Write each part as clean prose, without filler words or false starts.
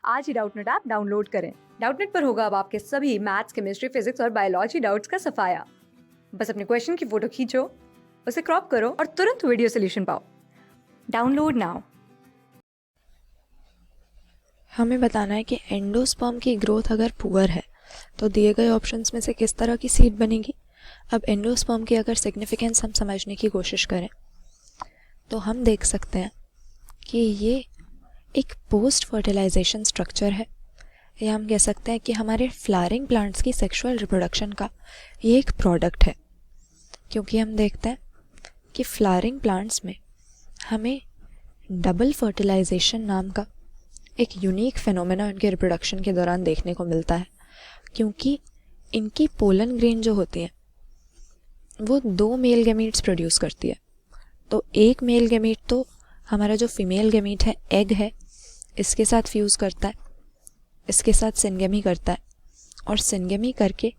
आज ही Doubtnut app download करें। Doubtnut पर होगा अब आपके सभी मैथ्स, केमिस्ट्री, फिजिक्स और बायोलॉजी डाउट्स का सफाया। बस अपने क्वेश्चन की फोटो खींचो, उसे क्रॉप करो और तुरंत वीडियो सोल्यूशन पाओ। Download now. हमें बताना है कि एंडोस्पर्म की ग्रोथ अगर पुअर है तो दिए गए ऑप्शंस में से किस तरह की सीड बनेगी। अब एंडोस्पर्म की अगर सिग्निफिकेंस हम समझने की कोशिश करें तो हम देख सकते हैं कि ये एक पोस्ट फर्टिलाइजेशन स्ट्रक्चर है, या हम कह सकते हैं कि हमारे फ्लावरिंग प्लांट्स की सेक्सुअल रिप्रोडक्शन का ये एक प्रोडक्ट है। क्योंकि हम देखते हैं कि फ्लावरिंग प्लांट्स में हमें डबल फर्टिलाइजेशन नाम का एक यूनिक फिनोमेना इनके रिप्रोडक्शन के दौरान देखने को मिलता है, क्योंकि इनकी पोलन ग्रेन जो होती है वो 2 मेल गैमीट्स प्रोड्यूस करती है। तो एक मेल गैमीट तो हमारा जो फीमेल गैमीट है, एग है, इसके साथ फ्यूज़ करता है, इसके साथ सिनगेमी करता है और सिनगेमी करके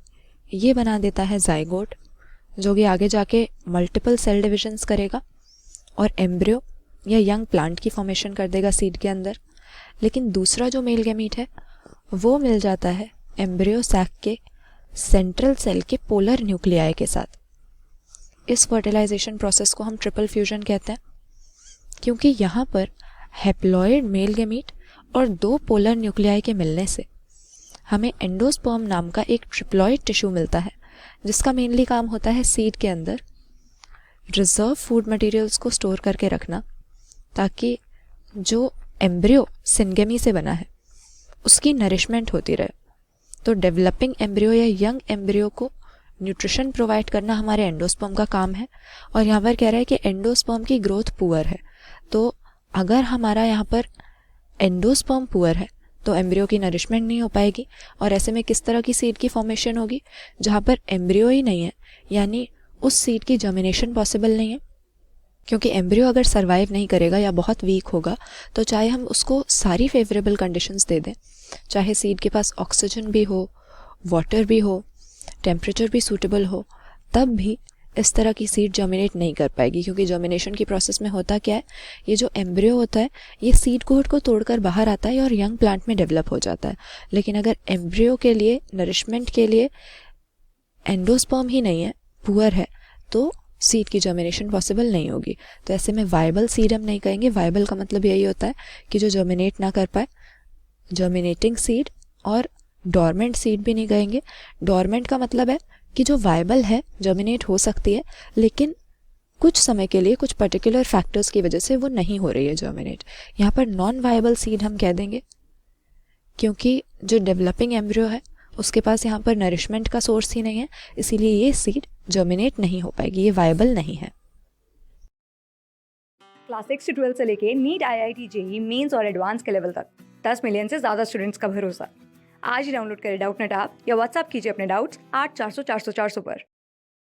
ये बना देता है जाइगोट, जो कि आगे जाके मल्टीपल सेल डिविजन्स करेगा और एम्ब्रियो या यंग प्लांट की फॉर्मेशन कर देगा सीड के अंदर। लेकिन दूसरा जो मेल गैमीट है वो मिल जाता है एम्ब्रियो सैक के सेंट्रल सेल के पोलर न्यूक्लियाई के साथ। इस फर्टिलाइजेशन प्रोसेस को हम ट्रिपल फ्यूजन कहते हैं, क्योंकि यहाँ पर हैप्लॉइड मेल गैमीट और 2 पोलर न्यूक्लियाई के मिलने से हमें एंडोस्पर्म नाम का एक ट्रिप्लॉइड टिश्यू मिलता है, जिसका मेनली काम होता है सीड के अंदर रिजर्व फूड मटेरियल्स को स्टोर करके रखना, ताकि जो एम्ब्रियो सिनगेमी से बना है उसकी नरिशमेंट होती रहे। तो डेवलपिंग एम्ब्रियो या यंग एम्ब्रियो को न्यूट्रिशन प्रोवाइड करना हमारे एंडोस्पर्म का काम है। और यहाँ पर कह रहा है कि एंडोस्पर्म की ग्रोथ पुअर है, तो अगर हमारा यहाँ पर एंडोस्पर्म पुअर है तो एम्ब्रियो की नरिशमेंट नहीं हो पाएगी। और ऐसे में किस तरह की सीड की फॉर्मेशन होगी? जहाँ पर एम्ब्रियो ही नहीं है, यानी उस सीड की जर्मिनेशन पॉसिबल नहीं है, क्योंकि एम्ब्रियो अगर सर्वाइव नहीं करेगा या बहुत वीक होगा तो चाहे हम उसको सारी फेवरेबल कंडीशंस दे दें, चाहे सीड के पास ऑक्सीजन भी हो, वाटर भी हो, टेम्परेचर भी सूटेबल हो, तब भी इस तरह की सीड जर्मिनेट नहीं कर पाएगी। क्योंकि जर्मिनेशन की प्रोसेस में होता क्या है, ये जो एम्ब्रियो होता है ये सीड कोट को तोड़कर बाहर आता है और यंग प्लांट में डेवलप हो जाता है। लेकिन अगर एम्ब्रियो के लिए नरिशमेंट के लिए एंडोस्पर्म ही नहीं है, पुअर है, तो सीड की जर्मिनेशन पॉसिबल नहीं होगी। तो ऐसे में वायबल सीड हम नहीं कहेंगे। वायबल का मतलब यही होता है कि जो जर्मिनेट ना कर पाए, जर्मिनेटिंग सीड। और डोरमेंट सीड भी नहीं कहेंगे। डोरमेंट का मतलब है कि जो वायबल है, जर्मिनेट हो सकती है, लेकिन कुछ समय के लिए कुछ पर्टिकुलर फैक्टर्स की वजह से वो नहीं हो रही है जर्मिनेट। यहाँ पर नॉन वायबल सीड हम कह देंगे, क्योंकि जो डेवलपिंग एम्ब्रियो है उसके पास यहाँ पर नरिशमेंट का सोर्स ही नहीं है, इसीलिए ये सीड जर्मिनेट नहीं हो पाएगी, ये वायबल नहीं है। क्लास 6 से 12 से लेके नीट, IIT, JEE मेंस और एडवांस के लेवल तक 10 मिलियन से ज्यादा स्टूडेंट्स का भरोसा। आज ही डाउनलोड करें डाउटनेट ऐप या व्हाट्सएप कीजिए अपने डाउट्स 8400 400 400 पर।